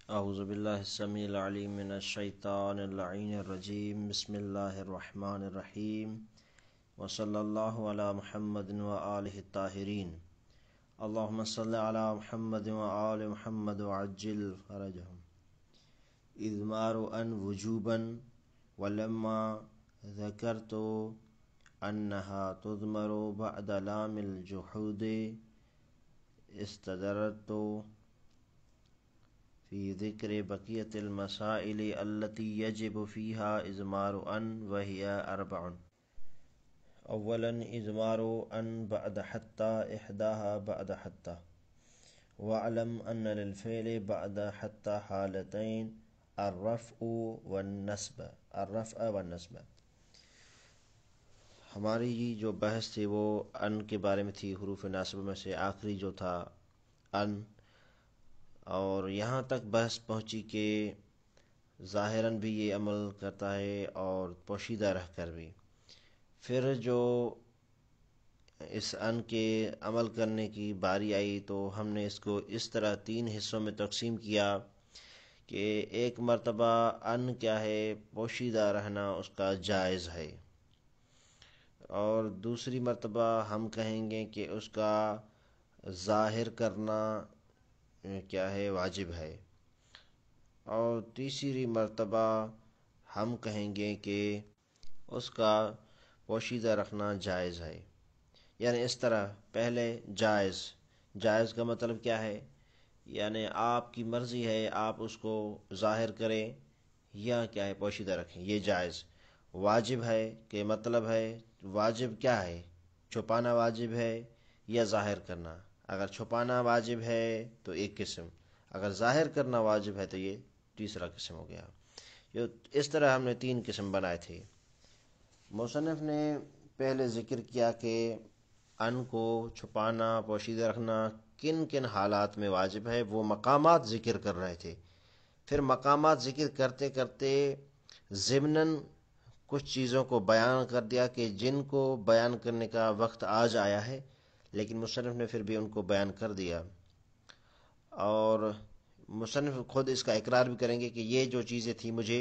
اعوذ باللہ السمیع العلیم من الشیطان اللعین الرجیم بسم اللہ الرحمن الرحیم وصلی اللہ علی محمد وآلہ الطاہرین اللہم صلی علی محمد وآل محمد وعجل فرجہم اضمار ان وجوبا ولما ذکرت انہا تضمر بعد لام الجحود استدرت في ذكر بقية المسائل التي يجب فيها إضمار أن وهي أربع. أولا إضمار أن بعد حتى إحداها بعد حتى، واعلم أن للفعل بعد حتى حالتين الرفع والنصب. ہماری جو بحث تھی وہ ان کے بارے میں تھی، حروف ناصب میں سے آخری جو تھا ان، اور یہاں تک بحث پہنچی کہ ظاہراً بھی یہ عمل کرتا ہے اور پوشیدہ رہ کر بھی. پھر جو اس ان کے عمل کرنے کی باری آئی تو ہم نے اس کو اس طرح تین حصوں میں تقسیم کیا کہ ایک مرتبہ ان کیا ہے، پوشیدہ رہنا اس کا جائز ہے، اور دوسری مرتبہ ہم کہیں گے کہ اس کا ظاہر کرنا کیا ہے، واجب ہے، اور تیسری مرتبہ ہم کہیں گے کہ اس کا پوشیدہ رکھنا جائز ہے. یعنی اس طرح پہلے جائز کا مطلب کیا ہے، یعنی آپ کی مرضی ہے، آپ اس کو ظاہر کریں یا کیا ہے پوشیدہ رکھیں، یہ جائز. واجب ہے کہ مطلب ہے واجب کیا ہے، چھپانا واجب ہے یا ظاہر کرنا. اگر چھپانا واجب ہے تو ایک قسم، اگر ظاہر کرنا واجب ہے تو یہ تیسرا قسم ہو گیا. اس طرح ہم نے تین قسم بنائے تھے. مصنف نے پہلے ذکر کیا کہ ان کو چھپانا، پوشیدہ رکھنا کن کن حالات میں واجب ہے، وہ مقامات ذکر کر رہے تھے. پھر مقامات ذکر کرتے کرتے ضمناً کچھ چیزوں کو بیان کر دیا کہ جن کو بیان کرنے کا وقت آج آیا ہے، لیکن مصنف نے پھر بھی ان کو بیان کر دیا، اور مصنف خود اس کا اقرار بھی کریں گے کہ یہ جو چیزیں تھیں مجھے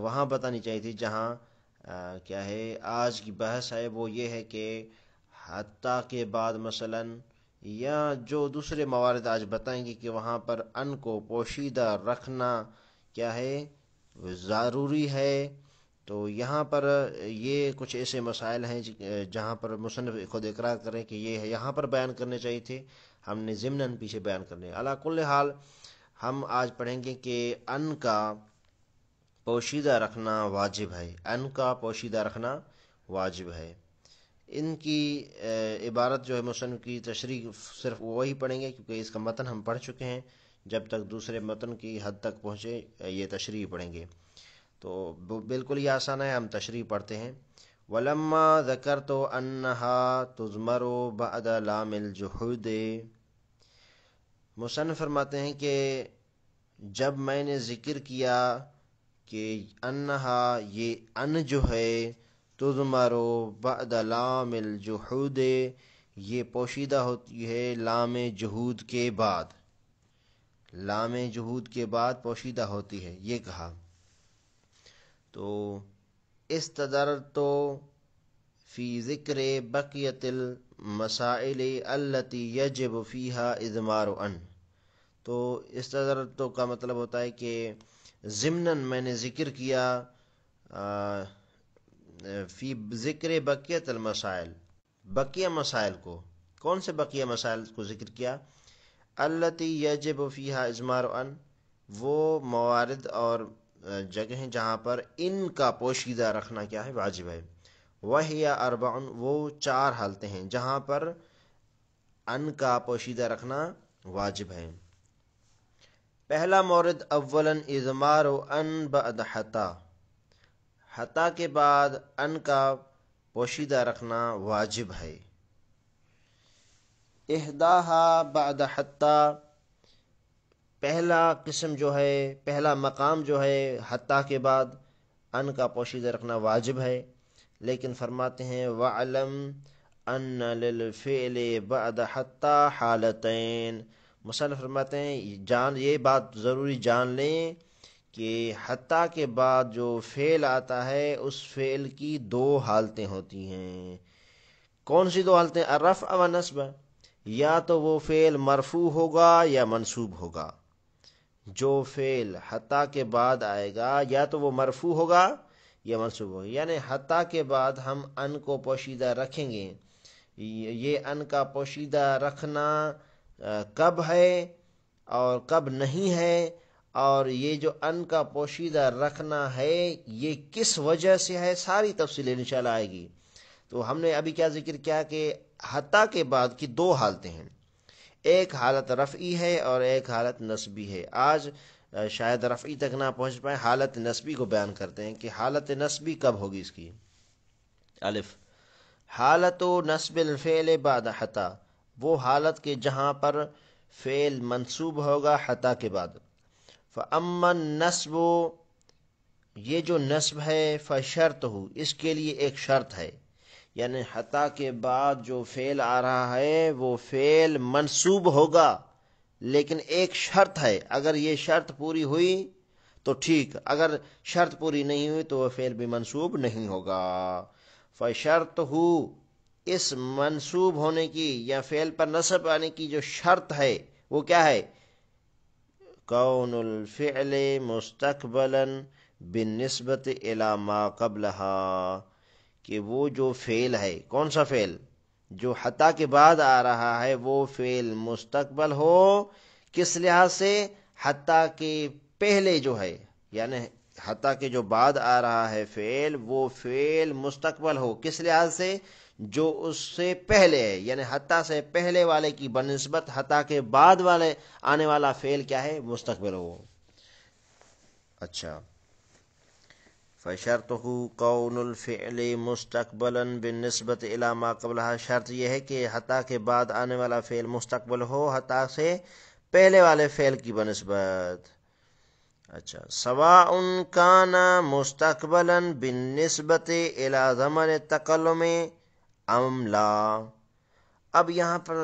وہاں بتانی چاہیے تھی جہاں کیا ہے آج کی بحث ہے، وہ یہ ہے کہ حتیٰ کے بعد مثلا یا جو دوسرے موارد آج بتائیں گے کہ وہاں پر ان کو پوشیدہ رکھنا کیا ہے، ضروری ہے. تو یہاں پر یہ کچھ ایسے مسائل ہیں جہاں پر مصنف خود اقرار کریں کہ یہ ہے، یہاں پر بیان کرنے چاہیے تھے، ہم نے ضمناً پیچھے بیان کرنے. علی کل حال ہم آج پڑھیں گے کہ ان کا پوشیدہ رکھنا واجب ہے، ان کا پوشیدہ رکھنا واجب ہے. ان کی عبارت جو ہے مصنف کی تشریح صرف وہی پڑھیں گے کیونکہ اس کا متن ہم پڑھ چکے ہیں. جب تک دوسرے متن کی حد تک پہنچے یہ تشریح پڑھیں گے، تو بالکل یہ آسان ہے. ہم تشریح پڑھتے ہیں. وَلَمَّا ذَكَرْتُ أَنَّهَا تُضْمَرُ بَعْدَ لَامِ الْجُحُودِ. مصنف فرماتے ہیں کہ جب میں نے ذکر کیا کہ انہا یہ ان جو ہے، تضمر بعد لام الجحود، یہ پوشیدہ ہوتی ہے لام جہود کے بعد، لام جہود کے بعد پوشیدہ ہوتی ہے، یہ کہا. تو استدرت فی ذکر بقیت المسائل التي یجب فیہا اضمار ان. تو استدرت کا مطلب ہوتا ہے کہ ضمناً میں نے ذکر کیا فی ذکر بقیت المسائل، بقیہ مسائل کو. کون سے بقیہ مسائل کو ذکر کیا؟ التی یجب فیہا اضمار ان، وہ موارد اور جگہیں جہاں پر ان کا پوشیدہ رکھنا کیا ہے، واجب ہے. وہی اربع، وہ چار حالتیں ہیں جہاں پر ان کا پوشیدہ رکھنا واجب ہے. پہلا مورد اولا اضمار ان بعد حتی، حتی کے بعد ان کا پوشیدہ رکھنا واجب ہے. احداہا بعد حتی، پہلا قسم جو ہے، پہلا مقام جو ہے حتی کے بعد ان کا پوشیدہ رکھنا واجب ہے. لیکن فرماتے ہیں وَعْلَمْ أَنَّ لِلْفِعْلِ بَعْدَ حَتَّى حَالَتَيْن مصنف فرماتے ہیں یہ بات ضروری جان لیں کہ حتیٰ کے بعد جو فعل آتا ہے اس فعل کی دو حالتیں ہوتی ہیں۔ کون سی دو حالتیں؟ الرفع و نصب، یا تو وہ فعل مرفوع ہوگا یا منصوب ہوگا۔ جو فعل حتیٰ کے بعد آئے گا یا تو وہ مرفوع ہوگا یا منصوب ہوگا، یعنی حتیٰ کے بعد ہم ان کو پوشیدہ رکھیں گے۔ یہ ان کا پوشیدہ رکھنا کب ہے اور کب نہیں ہے، اور یہ جو ان کا پوشیدہ رکھنا ہے یہ کس وجہ سے ہے، ساری تفصیلیں انشاءاللہ آئے گی۔ تو ہم نے ابھی کیا ذکر کیا کہ حتیٰ کے بعد کی دو حالتیں ہیں، ایک حالت رفعی ہے اور ایک حالت نصبی ہے۔ آج شاید رفعی تک نہ پہنچ پائے، حالت نصبی کو بیان کرتے ہیں کہ حالت نصبی کب ہوگی اس کی۔ الف، حالت و نصب الفعل بعد حتیٰ، وہ حالت کے جہاں پر فعل منصوب ہوگا حتیٰ کے بعد۔ فَأَمَّا النَّصْبُ، یہ جو نصب ہے، فَشَرْطُهُ، اس کے لیے ایک شرط ہے، یعنی حتیٰ کے بعد جو فعل آ رہا ہے وہ فعل منصوب ہوگا، لیکن ایک شرط ہے، اگر یہ شرط پوری ہوئی تو ٹھیک، اگر شرط پوری نہیں ہوئی تو وہ فعل بھی منصوب نہیں ہوگا۔ فَشَرْطُهُ، اس منصوب ہونے کی یا فعل پر نصب آنے کی جو شرط ہے وہ کیا ہے؟ کون الفعل مستقبلا بالنسبت الی ما قبلها، کہ وہ جو فعل ہے، کون سا فعل؟ جو حتیٰ کے بعد آ رہا ہے وہ فعل مستقبل ہو، کس لحاظ سے؟ حتیٰ کے پہلے جو ہے، یعنی حتیٰ کے جو بعد آ رہا ہے فعل، وہ فعل مستقبل ہو، کس لحاظ سے؟ جو اس سے پہلے ہے، یعنی حتیٰ سے پہلے والے کی بنسبت حتیٰ کے بعد والے آنے والا فعل کیا ہے؟ مستقبل ہو۔ اچھا، فشرطہ کون الفعل مستقبلا بالنسبت الی ما قبلها، شرط یہ ہے کہ حتیٰ کے بعد آنے والا فعل مستقبل ہو حتیٰ سے پہلے والے فعل کی بنسبت۔ اچھا، سواء کان مستقبلا بالنسبت الی زمن التکلم ام لا۔ اب یہاں پر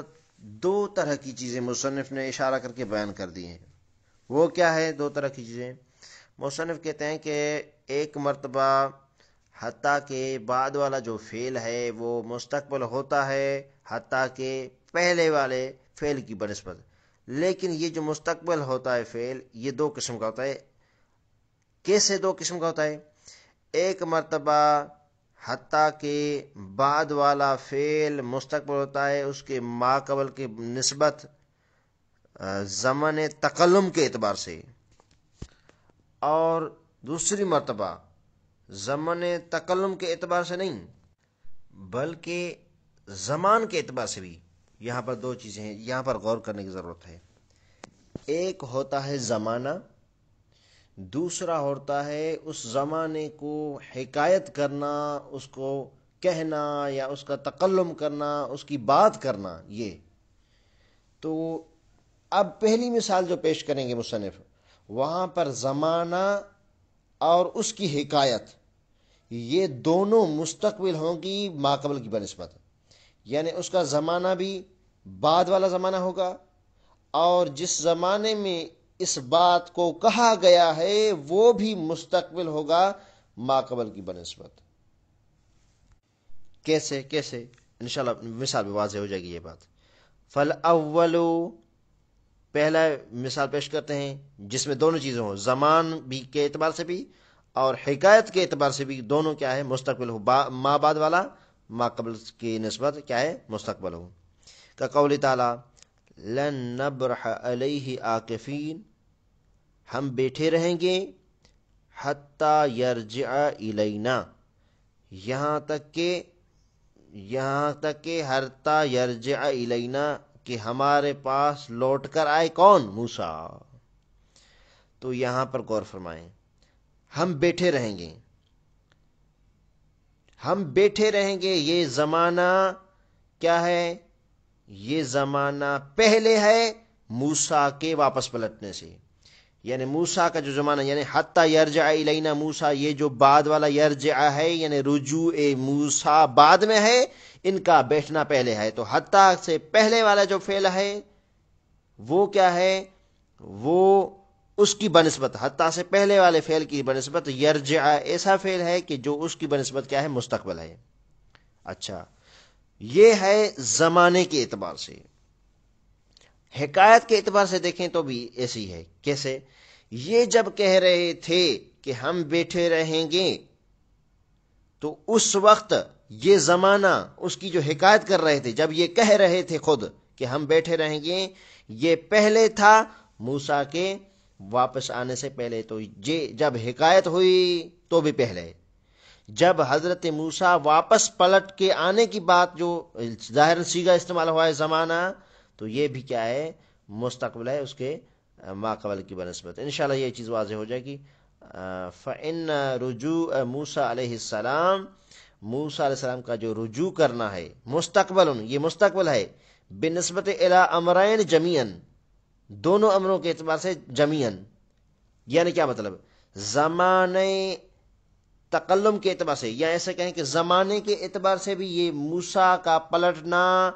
دو طرح کی چیزیں مصنف نے اشارہ کر کے بیان کر دی ہیں۔ وہ کیا ہے دو طرح کی چیزیں؟ مصنف کہتے ہیں کہ ایک مرتبہ حتیٰ کے بعد والا جو فعل ہے وہ مستقبل ہوتا ہے حتیٰ کے پہلے والے فعل کی بنسبت، لیکن یہ جو مستقبل ہوتا ہے فعل، یہ دو قسم کا ہوتا ہے۔ کیسے دو قسم کا ہوتا ہے؟ ایک مرتبہ حتیٰ کے بعد والا فعل مستقبل ہوتا ہے اس کے ما قبل کی نسبت زمن تکلم کے اعتبار سے، اور دوسری مرتبہ زمن تکلم کے اعتبار سے نہیں بلکہ زمان کے اعتبار سے بھی۔ یہاں پر دو چیزیں ہیں، یہاں پر غور کرنے کی ضرورت ہے۔ ایک ہوتا ہے زمانہ، دوسرا ہوتا ہے اس زمانے کو حکایت کرنا، اس کو کہنا یا اس کا تکلم کرنا، اس کی بات کرنا۔ یہ تو اب پہلی مثال جو پیش کریں گے مصنف، وہاں پر زمانہ اور اس کی حکایت یہ دونوں مستقبل ہوں گی ماقبل کی بنسبت، یعنی اس کا زمانہ بھی بعد والا زمانہ ہوگا، اور جس زمانے میں اس بات کو کہا گیا ہے وہ بھی مستقبل ہوگا ماقبل کی بنسبت۔ کیسے انشاءاللہ مثال بھی واضح ہو جائے گی یہ بات۔ فالاول، پہلا مثال پیش کرتے ہیں جس میں دونوں چیزیں ہوں، زمان بھی کے اعتبار سے بھی اور حکایت کے اعتبار سے بھی، دونوں کیا ہے؟ مستقبل ہو، ما بعد والا ما قبل کی نسبت کیا ہے؟ مستقبل ہو۔ کا قول تعالی لن نبرح علیہ عاکفین، ہم بیٹھے رہیں گے حتی یرجع الینا، یہاں تک کہ حتی یرجع الینا، کہ ہمارے پاس لوٹ کر آئے کون؟ موسیٰ۔ تو یہاں پر غور فرمائیں، ہم بیٹھے رہیں گے، یہ زمانہ کیا ہے؟ یہ زمانہ پہلے ہے موسیٰ کے واپس پلٹنے سے، یعنی موسیٰ کا جو زمانہ، یعنی حتی یرجع الینا موسیٰ، یہ جو بعد والا یرجع ہے یعنی رجوع موسیٰ بعد میں ہے، ان کا بیٹھنا پہلے ہے۔ تو حتی سے پہلے والا جو فعل ہے وہ کیا ہے؟ وہ اس کی بنسبت حتیٰ سے پہلے والے فعل کی بنسبت یرجع ایسا فعل ہے کہ جو اس کی بنسبت کیا ہے؟ مستقبل ہے۔ اچھا، یہ ہے زمانے کے اعتبار سے۔ حکایت کے اعتبار سے دیکھیں تو بھی ایسی ہے۔ کیسے؟ یہ جب کہہ رہے تھے کہ ہم بیٹھے رہیں گے، تو اس وقت یہ زمانہ اس کی جو حکایت کر رہے تھے، جب یہ کہہ رہے تھے خود کہ ہم بیٹھے رہیں گے، یہ پہلے تھا موسیٰ کے واپس آنے سے پہلے۔ تو یہ جب حکایت ہوئی تو بھی پہلے، جب حضرت موسیٰ واپس پلٹ کے آنے کی بات جو ظاہر صیغہ استعمال ہوا ہے زمانہ، تو یہ بھی کیا ہے؟ مستقبل ہے اس کے ماقبل کی بنسبت۔ انشاءاللہ یہ چیز واضح ہو جائے گی۔ فَإِنَّ رجوع موسیٰ علیہ السلام، موسیٰ علیہ السلام کا جو رجوع کرنا ہے، مستقبل، یہ مستقبل ہے، بنسبت الی امرین جمیعاً، دونوں امروں کے اعتبار سے جمیعاً، یعنی کیا مطلب؟ زمانے تکلم کے اعتبار سے، یا ایسے کہیں کہ زمانے کے اعتبار سے بھی یہ موسیٰ کا پلٹنا،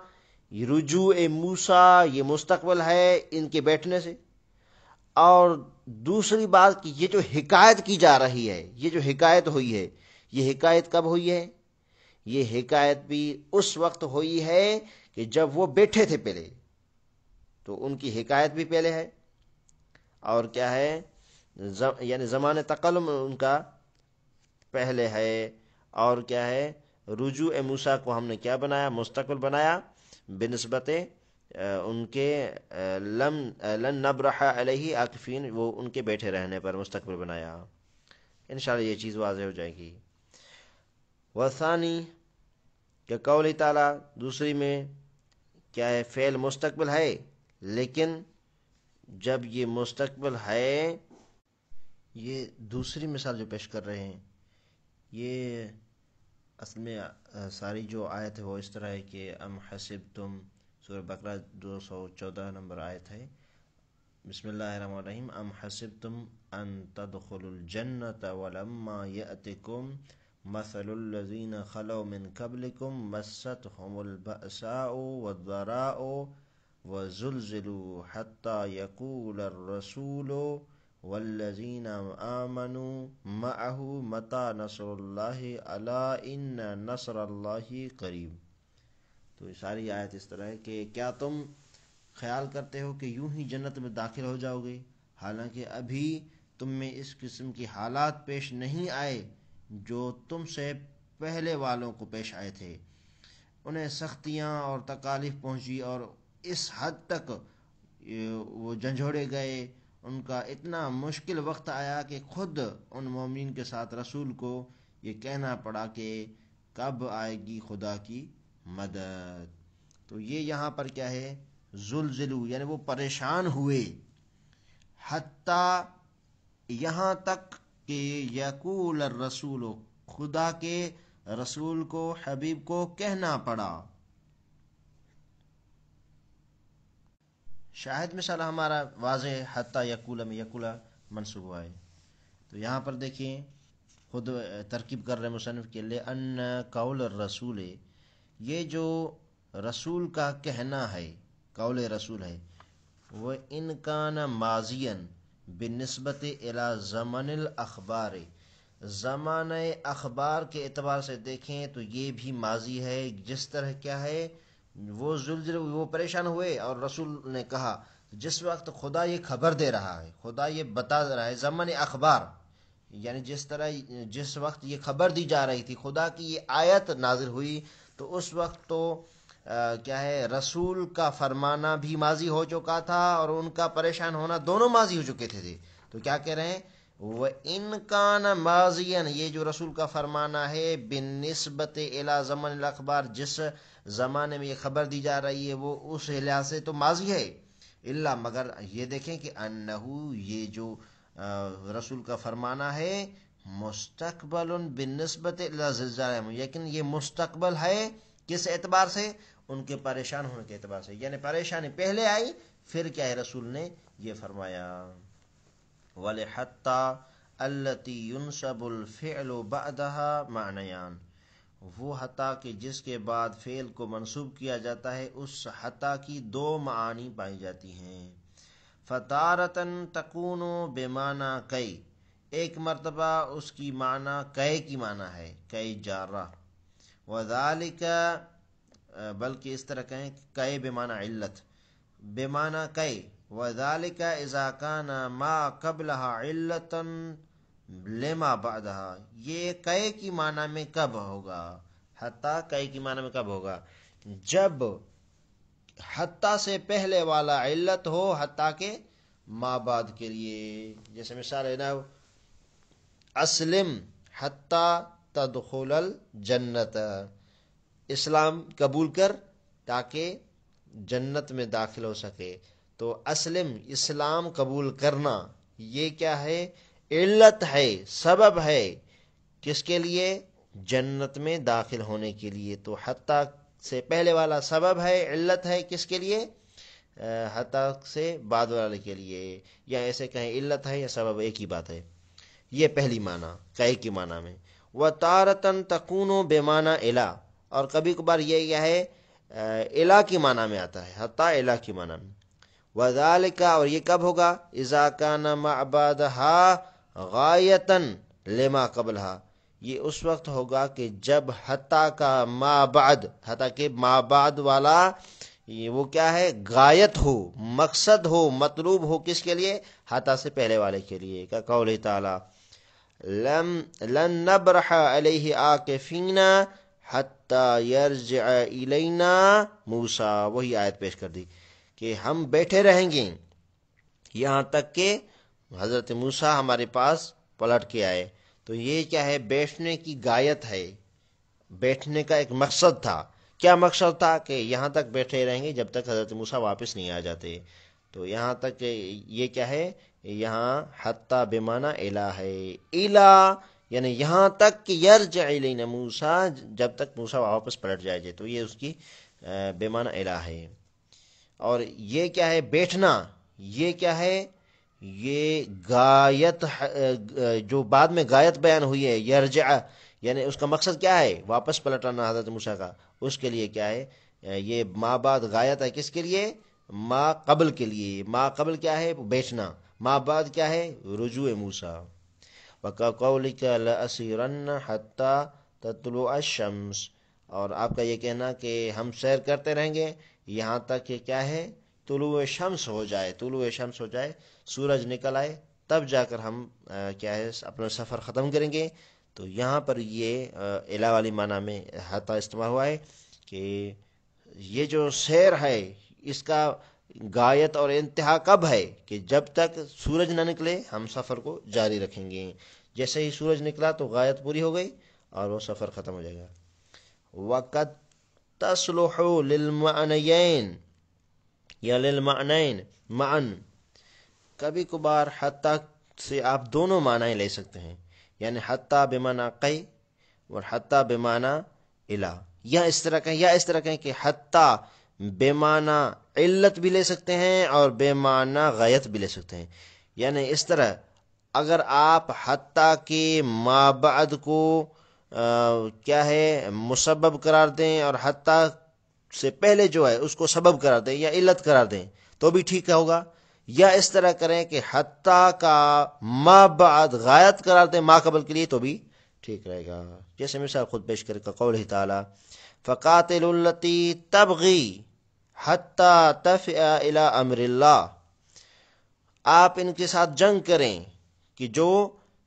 رجوع موسیٰ یہ مستقبل ہے ان کے بیٹھنے سے۔ اور دوسری بات کہ یہ جو حکایت کی جا رہی ہے، یہ جو حکایت ہوئی ہے، یہ حکایت کب ہوئی ہے؟ یہ حکایت بھی اس وقت ہوئی ہے کہ جب وہ بیٹھے تھے پہلے، تو ان کی حکایت بھی پہلے ہے۔ اور کیا ہے؟ یعنی زمان تکلم ان کا پہلے ہے۔ اور کیا ہے؟ رجوع موسیٰ کو ہم نے کیا بنایا؟ مستقبل بنایا، بنسبت ان کے لن نبرح علیہ عاکفین، وہ ان کے بیٹھے رہنے پر مستقبل بنایا۔ انشاءاللہ یہ چیز واضح ہو جائے گی۔ وثانی کہ قول تعالیٰ، دوسری میں کیا ہے؟ فعل مستقبل ہے، لیکن جب یہ مستقبل ہے، یہ دوسری مثال جو پیش کر رہے ہیں، یہ اصل میں ساری جو آیت ہے وہ اس طرح ہے کہ ام حسبتم، سورہ بقرہ 214 نمبر آیت ہے۔ بسم اللہ الرحمن الرحیم۔ ام حسبتم ان تدخلوا الجنة ولما يأتكم مثل الذين خلوا من قبلكم مستهم البأساء والضراء وزلزلوا حتى يقول الرسول والذین آمنوا معه متی نصر اللہ الا ان نصر اللہ قریب۔ تو یہ ساری آیت اس طرح ہے کہ کیا تم خیال کرتے ہو کہ یوں ہی جنت میں داخل ہو جاؤ گے، حالانکہ ابھی تم میں اس قسم کی حالات پیش نہیں آئے جو تم سے پہلے والوں کو پیش آئے تھے۔ انہیں سختیاں اور تکالیف پہنچی، اور اس حد تک وہ جھنجھوڑے گئے، ان کا اتنا مشکل وقت آیا کہ خود ان مومنین کے ساتھ رسول کو یہ کہنا پڑا کہ کب آئے گی خدا کی مدد۔ تو یہ یہاں پر کیا ہے؟ زلزلو، یعنی وہ پریشان ہوئے، حتیٰ یہاں تک کہ یقول الرسول، خدا کے رسول کو، حبیب کو کہنا پڑا۔ شاہد مثال ہمارا واضح، حتیٰ یقول میں یقول منصوب ہوا ہے۔ تو یہاں پر دیکھیں خود ترکیب کر رہے مصنف کے لیے ان قول الرسول، یہ جو رسول کا کہنا ہے، قول رسول ہے، وہ ان کان ماضیاً بالنسبت الی زمن الاخبار، زمانہ اخبار کے اعتبار سے دیکھیں تو یہ بھی ماضی ہے۔ جس طرح کیا ہے؟ وہ زلزلے، وہ پریشان ہوئے، اور رسول نے کہا جس وقت خدا یہ خبر دے رہا ہے، خدا یہ بتا رہا ہے، زمن اخبار یعنی جس طرح جس وقت یہ خبر دی جا رہی تھی، خدا کی یہ آیت نازل ہوئی، تو اس وقت تو کیا ہے؟ رسول کا فرمانا بھی ماضی ہو چکا تھا، اور ان کا پریشان ہونا دونوں ماضی ہو چکے تھے۔ تو کیا کہہ رہے ہیں؟ وَإِن كَانَ مَاضِيًا، یہ جو رسول کا فرمانا ہے، بِالنِّسْبَةِ إِلَى زَمَنِ الْأَخْبار، جس زمانے میں یہ خبر دی جا رہی ہے وہ اس لحاظ سے تو ماضی ہے، اللہ مگر یہ دیکھیں کہ انہو، یہ جو رسول کا فرمانا ہے، مستقبل بالنسبت الی زلزالہم، لیکن یہ مستقبل ہے کس اعتبار سے؟ ان کے پریشان ہونے کے اعتبار سے، یعنی پریشانی پہلے آئی، پھر کیا ہے؟ رسول نے یہ فرمایا۔ وَلِحَتَّى الَّتِي يُنْسَبُ الْفِعْلُ بَعْدَهَا مَعْنَيَانِ، وہ حتیٰ کہ جس کے بعد فعل کو منصوب کیا جاتا ہے اس حتیٰ کی دو معانی پائی جاتی ہیں۔ فتارتن تکون بمعنی کئی، ایک مرتبہ اس کی معنی کئے کی معنی ہے، کئی جارہ، وذالک، بلکہ اس طرح کہیں کئے بمعنی علت، بمعنی کئے، وذالک اذا کان ما قبلها علتا لما بعدها، یہ کئے کی معنی میں کب ہوگا، حتیٰ کئے کی معنی میں کب ہوگا، جب حتیٰ سے پہلے والا علت ہو حتیٰ کے ما بعد کے لیے۔ جیسے مثال ہے نا، اسلم حتیٰ تدخل الجنت، اسلام قبول کر تاکہ جنت میں داخل ہو سکے۔ تو اسلم، اسلام قبول کرنا، یہ کیا ہے، علت ہے، سبب ہے، کس کے لیے، جنت میں داخل ہونے کے لیے۔ تو حتیٰ سے پہلے والا سبب ہے، علت ہے، کس کے لیے، حتیٰ سے بعد والے کے لیے، یا ایسے کہیں علت ہے یا سبب، ایک ہی بات ہے۔ یہ پہلی معنی کئی کی معنی میں۔ وَتَارَةً تَكُونُ بِمَعنَى إِلَى، اور کبھی کبھار یہ کیا ہے، الہ کی معنی میں آتا ہے، حتیٰ الہ کی معنی میں۔ وَذَلِكَ، اور یہ کب ہوگا، إِذَا كَانَ مَعْ بَعْدَهَا غَایَةً لِمَا قَبْلَهَا، یہ اس وقت ہوگا کہ جب حتیٰ کا ما بعد، حتیٰ کہ ما بعد والا وہ کیا ہے، غایت ہو، مقصد ہو، مطلوب ہو، کس کے لیے، حتیٰ سے پہلے والے کے لیے۔ کا قول تعالی لن نبرح علیہ عاکفین حتی یرجع الینا موسیٰ، وہی آیت پیش کر دی کہ ہم بیٹھے رہیں گے یہاں تک کہ حضرت موسیٰ ہمارے پاس پلٹ کے آئے۔ تو یہ کیا ہے، بیٹھنے کی غایت ہے، بیٹھنے کا ایک مقصد تھا۔ کیا مقصد تھا، کہ یہاں تک بیٹھے رہیں گے جب تک حضرت موسیٰ واپس نہیں آ جاتے۔ تو یہاں تک یہ کیا ہے، یہاں حتیٰ بمعنی الہ ہے، الہ یعنی یہاں تک کہ یرجع الینا موسیٰ، جب تک موسیٰ واپس پلٹ جائے، تو یہ اس کی بمعنی الہ ہے۔ اور یہ کیا ہے، بیٹھنا، یہ کیا ہے، یہ غایت، جو بعد میں غایت بیان ہوئی ہے، یرجع، یعنی اس کا مقصد کیا ہے، واپس پلٹانا حضرت موسیٰ کا، اس کے لیے کیا ہے، یہ ما بعد غایت ہے، کس کے لیے، ما قبل کے لیے۔ ما قبل کیا ہے، بیٹھنا، ما بعد کیا ہے، رجوع موسیٰ۔ وَكَقَوْلِكَ لَأَسِيرَنَّ حَتَّى تَطْلُعَ الشَّمْسُ، اور آپ کا یہ کہنا کہ ہم سیر کرتے رہیں گے یہاں تک کہ کیا ہے، طلوع شمس ہو جائے، طلوع شمس ہو جائے، سورج نکل آئے، تب جا کر ہم کیا ہے اپنا سفر ختم کریں گے۔ تو یہاں پر یہ الہ والی معنی میں حتیٰ استعمال ہوا ہے کہ یہ جو سیر ہے اس کا غایت اور انتہا کب ہے، کہ جب تک سورج نہ نکلے ہم سفر کو جاری رکھیں گے۔ جیسے ہی سورج نکلا تو غایت پوری ہو گئی اور وہ سفر ختم ہو جائے گا۔ وَقَدْ تَصْلُحُ لِلْمَعْنَيَيْن یا لِلْمَعْنَيْن مَعًا، کبھی کبھار حتیٰ سے آپ دونوں معنی لے سکتے ہیں، یعنی حتیٰ بمعنی قی اور حتیٰ بمعنی الہ، یا اس طرح کہیں کہ حتیٰ بمعنی علت بھی لے سکتے ہیں اور بمعنی غایت بھی لے سکتے ہیں۔ یعنی اس طرح اگر آپ حتیٰ کے ما بعد کو کیا ہے مسبب قرار دیں اور حتیٰ سے پہلے جو ہے اس کو سبب قرار دیں یا علت قرار دیں تو بھی ٹھیک ہوگا، یا اس طرح کریں کہ حتیٰ کا ما بعد غایت قرار دیں ما قبل کے لیے تو بھی ٹھیک رہے گا۔ جیسے مثال خود پیش کرے کا قول تعالی فَقَاتِلُوا الَّتِي تَبْغِي حَتَّى تَفِئَ إِلَىٰ أَمْرِ اللَّهِ، آپ ان کے ساتھ جنگ کریں کہ جو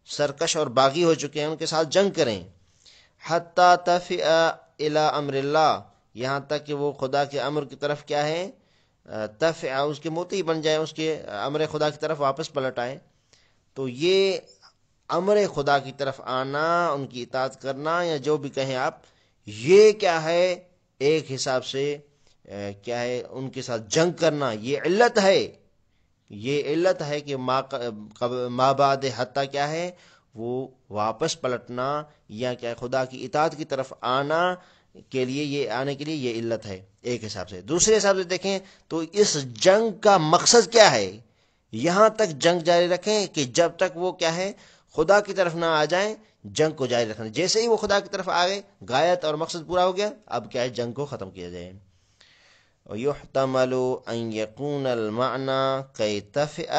سرکش اور باغی ہو چکے ہیں ان کے ساتھ جنگ کریں، حَتَّى تَفِئَ إِلَىٰ أَمْرِ اللَّهِ، یہاں تک کہ وہ خدا کے امر کی طرف کیا ہے، تفع، اس کے مطیع بن جائیں، اس کے امر خدا کی طرف واپس پلٹ آئیں۔ تو یہ امر خدا کی طرف آنا، ان کی اطاعت کرنا، یا جو بھی کہیں آپ، یہ کیا ہے، ایک حساب سے کیا ہے، ان کے ساتھ جنگ کرنا، یہ علت ہے، یہ علت ہے کہ ما بعد حتیٰ کیا ہے، وہ واپس پلٹنا یا کیا خدا کی اطاعت کی طرف آنا کے لیے، یہ آنے کے لیے یہ علت ہے ایک حساب سے۔ دوسرے حساب سے دیکھیں تو اس جنگ کا مقصد کیا ہے، یہاں تک جنگ جاری رکھیں کہ جب تک وہ کیا ہے، خدا کی طرف نہ آ جائیں، جنگ کو جاری رکھنا۔ جیسے ہی وہ خدا کی طرف آ گئے، غایت اور مقصد پورا ہو گیا، اب کیا ہے، جنگ کو ختم کیا جائے۔ وَيُحْتَمَلُ أَن يَكُونَ الْمَعْنَى كَيْ تَفِئَ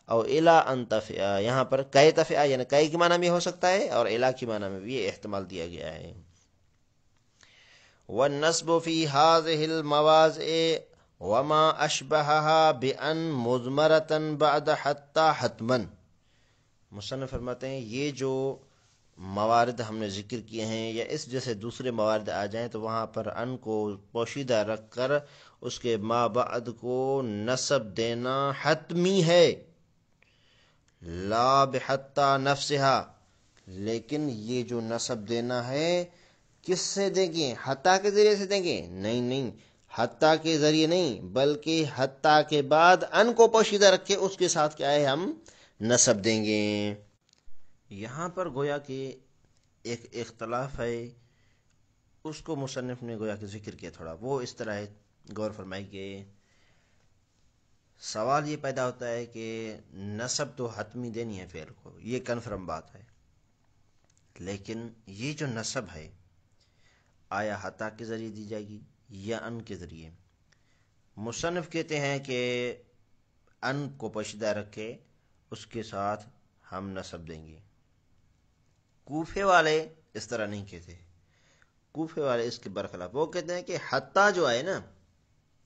او الا ان تفئ، یہاں پر کئی تفئ یعنی کئی کے معنی میں ہو سکتا ہے، اور الا کی معنی میں بھی یہ احتمال دیا گیا ہے۔ والنصب في هذه المواضع وما اشبهها بان مضمرة بعد حتى حتما، مصنف فرماتے ہیں یہ جو موارد ہم نے ذکر کیے ہیں یا اس جیسے دوسرے موارد آ جائیں تو وہاں پر ان کو پوشیدہ رکھ کر اس کے ما بعد کو نصب دینا حتمی ہے، لا بحتی نفسها، لیکن یہ جو نصب دینا ہے کس سے دیں گے؟ حتی کے ذریعے سے دیں گے؟ نہیں، حتی کے ذریعے نہیں، بلکہ حتی کے بعد ان کو پوشیدہ رکھے اس کے ساتھ کیا ہے، ہم نصب دیں گے۔ یہاں پر گویا کہ ایک اختلاف ہے، اس کو مصنف نے گویا کہ ذکر کیا تھوڑا، وہ اس طرح ہے، غور فرمائی کہ سوال یہ پیدا ہوتا ہے کہ نصب تو حتمی دینی ہے فعل کو، یہ کنفرم بات ہے، لیکن یہ جو نصب ہے آیا حتی کے ذریعے دی جائے گی یا ان کے ذریعے؟ مصنف کہتے ہیں کہ ان کو پوشیدہ رکھے اس کے ساتھ ہم نصب دیں گے۔ کوفے والے اس طرح نہیں کہتے، کوفے والے اس کے برخلاف، وہ کہتے ہیں کہ حتی جو ہے نا،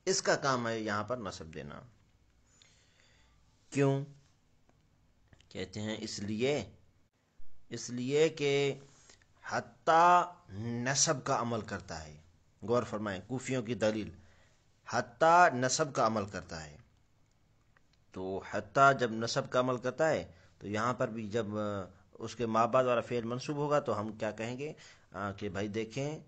اس کا کام ہے یہاں پر نصب دینا۔ کیوں کہتے ہیں؟ اس لیے کہ حتی نصب کا عمل کرتا ہے، غور فرمائیں کوفیوں کی دلیل، حتی نصب کا عمل کرتا ہے، تو حتی جب نصب کا عمل کرتا ہے تو یہاں پر بھی جب اس کے ما بعد والا فعل منصوب ہوگا تو ہم کیا کہیں گے کہ بھائی دیکھیں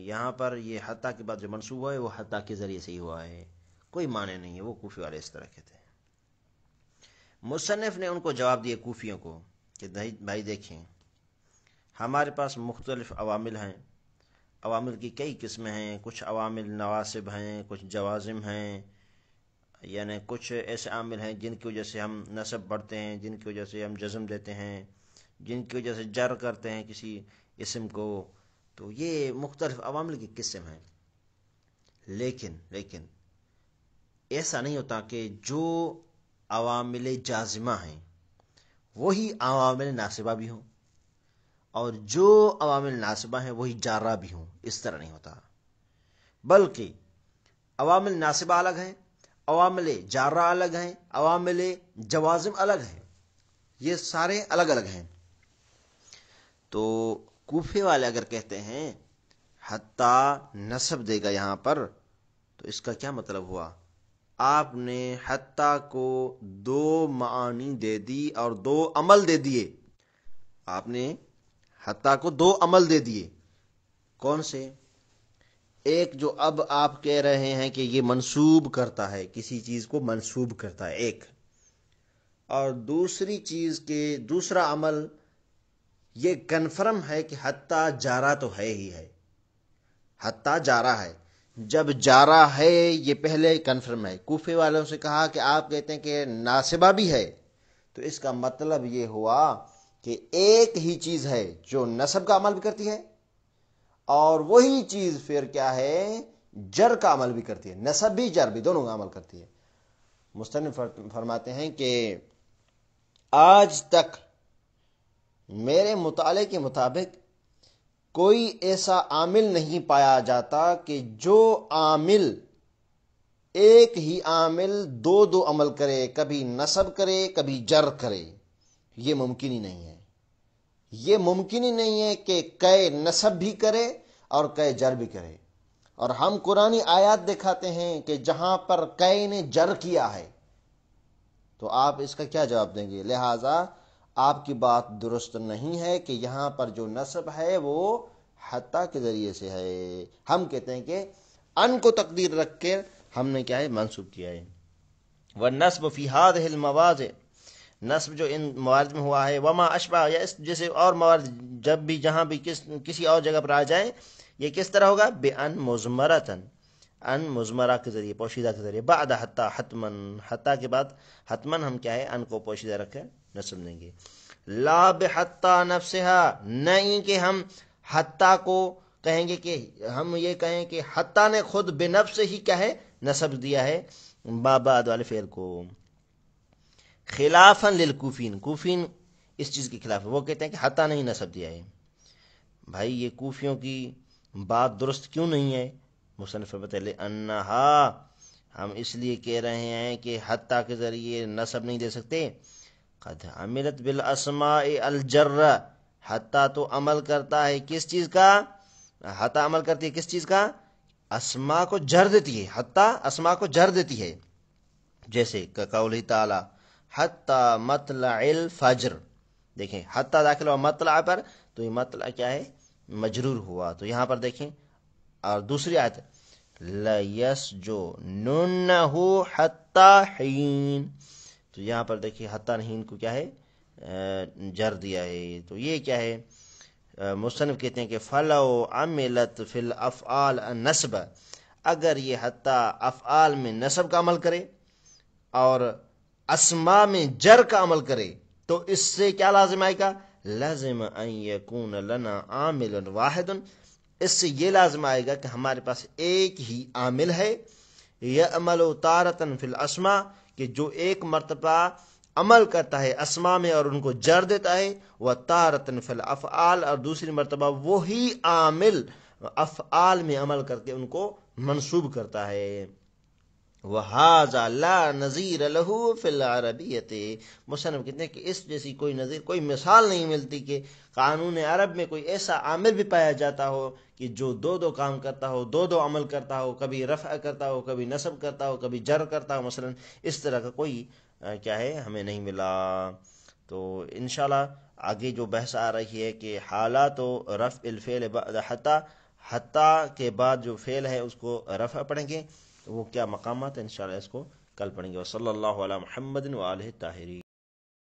یہاں پر یہ حتی کے بعد جو منصوب ہوا ہے وہ حتی کے ذریعے سے ہی ہوا ہے، کوئی معنی نہیں ہے۔ وہ کوفی والے اس طرح کہتے ہیں۔ مصنف نے ان کو جواب دیا کوفیوں کو کہ بھائی دیکھیں ہمارے پاس مختلف عوامل ہیں، عوامل کی کئی قسمیں ہیں، کچھ عوامل نواسب ہیں، کچھ جوازم ہیں، یعنی کچھ ایسے عامل ہیں جن کی وجہ سے ہم نصب پڑھتے ہیں، جن کی وجہ سے ہم جزم دیتے ہیں، جن کی وجہ سے جر کرتے ہیں کسی اسم کو، تو یہ مختلف عوامل کی قسم ہیں۔ لیکن ایسا نہیں ہوتا کہ جو عوامل جازمہ ہیں وہی عوامل ناصبہ بھی ہوں، اور جو عوامل ناصبہ ہیں وہی جارہ بھی ہوں، اس طرح نہیں ہوتا، بلکہ عوامل ناصبہ الگ ہیں، عوامل جارہ الگ ہیں، عوامل جوازم الگ ہیں، یہ سارے الگ الگ ہیں۔ تو کوفے والے اگر کہتے ہیں حتی نصب دے گا یہاں پر، تو اس کا کیا مطلب ہوا؟ آپ نے حتی کو دو معانی دے دی اور دو عمل دے دیے، آپ نے حتی کو دو عمل دے دیے، کون سے؟ ایک جو اب آپ کہہ رہے ہیں کہ یہ منسوب کرتا ہے، کسی چیز کو منسوب کرتا ہے ایک، اور دوسری چیز کے دوسرا عمل یہ کنفرم ہے کہ حتی جارہ تو ہے ہی ہے، حتی جارہ ہے۔ جب جارہ ہے یہ پہلے کنفرم ہے۔ کوفے والوں سے کہا کہ آپ کہتے ہیں کہ ناصبہ بھی ہے، تو اس کا مطلب یہ ہوا کہ ایک ہی چیز ہے جو نصب کا عمل بھی کرتی ہے اور وہی چیز پھر کیا ہے، جر کا عمل بھی کرتی ہے، نصب بھی جر بھی دونوں کا عمل کرتی ہے۔ مصنف فرماتے ہیں کہ آج تک میرے مطالعے کے مطابق کوئی ایسا عامل نہیں پایا جاتا کہ جو عامل ایک ہی عامل دو عمل کرے، کبھی نصب کرے کبھی جر کرے، یہ ممکن ہی نہیں ہے۔ یہ ممکن ہی نہیں ہے کہ کئے نصب بھی کرے اور کئے جر بھی کرے، اور ہم قرآنی آیات دکھاتے ہیں کہ جہاں پر کئے نے جر کیا ہے، تو آپ اس کا کیا جواب دیں گے؟ لہذا آپ کی بات درست نہیں ہے کہ یہاں پر جو نصب ہے وہ حتی کے ذریعے سے ہے۔ ہم کہتے ہیں کہ ان کو تقدیر رکھ کے ہم نے کیا ہے، منسوب کیا ہے۔ والنصب فی هذه المواضع، نصب جو ان موارد میں ہوا ہے، وما اشبہ، یا اس جیسے اور موارد جب بھی جہاں بھی کسی اور جگہ پر آ جائیں، یہ کس طرح ہوگا؟ بان مضمرتن، ان مضمرہ کے ذریعے، پوشیدہ کے ذریعے، بعد حتی حتمن، حتی کے بعد حتمن ہم کیا ہے ان کو پوشیدہ رکھ کر نصب دیں گے. لا بحتی نفسها، نہیں کہ ہم حتی کو کہیں گے کہ ہم یہ کہیں کہ حتی نے خود بنفس ہی کیا ہے نصب دیا ہے با بعد والے فعل کو. خلافا للکوفین، کوفین اس چیز کے خلاف ہے، وہ کہتے ہیں کہ حتی نہیں نصب دیا ہے. بھائی یہ کوفیوں کی بات درست کیوں نہیں ہے؟ مصنف بتائے انہا، ہم اس لیے کہہ رہے ہیں کہ حتی کے ذریعے نصب نہیں دے سکتے. قد عملت بالاسماء الجر، حتی تو عمل کرتا ہے کس چیز کا؟ حتی عمل کرتی ہے کس چیز کا؟ اسماء کو جر دیتی ہے، حتی اسماء کو جر دیتی ہے. جیسے قول تعالی حتی مطلع الفجر، دیکھیں حتی داخل ہوا مطلع پر تو یہ مطلع کیا ہے مجرور ہوا. تو یہاں پر دیکھیں، اور دوسری آیت لَيَسْجُنُنَّهُ حَتَّى حِينٍ، تو یہاں پر دیکھیں حتی حین کو کیا ہے جر دیا ہے. تو یہ کیا ہے؟ مصنف کہتے ہیں کہ فَلَوْ عَمِلَتْ فِي الْأَفْعَالِ النَّصْبَ، اگر یہ حتی افعال میں نصب کا عمل کرے اور اسماء میں جر کا عمل کرے تو اس سے کیا لازم آئے گا؟ لازم ان یکون لنا عامل واحد، اس سے یہ لازم آئے گا کہ ہمارے پاس ایک ہی عامل ہے، یعمل تارۃ فی الاسماء، کہ جو ایک مرتبہ عمل کرتا ہے اسماء میں اور ان کو جر دیتا ہے، و تارۃ فی الافعال، اور دوسری مرتبہ وہی عامل افعال میں عمل کر کے ان کو منصوب کرتا ہے. وَهَذَا لَا نَظِيرَ لَهُ فِي الْعَرَبِيَّةِ، مصنف کہتے ہیں کہ اس جیسی کوئی نظیر، کوئی مثال نہیں ملتی کہ قانون عرب میں کوئی ایسا عامل بھی پایا جاتا ہو کہ جو دو کام کرتا ہو، دو عمل کرتا ہو، کبھی رفع کرتا ہو، کبھی نصب کرتا ہو، کبھی جر کرتا ہو. مثلا اس طرح کا کوئی کیا ہے ہمیں نہیں ملا. تو انشاءاللہ آگے جو بحث آ رہی ہے کہ حالات و رفع الفعل بعد حتی، حتی کے بعد جو فعل ہے اس کو رفع پڑھیں گے، تو وہ کیا مقامات ہیں انشاءاللہ اس کو کل پڑھیں گے. وصلی اللہ علی محمد و آلہ الطاہرین.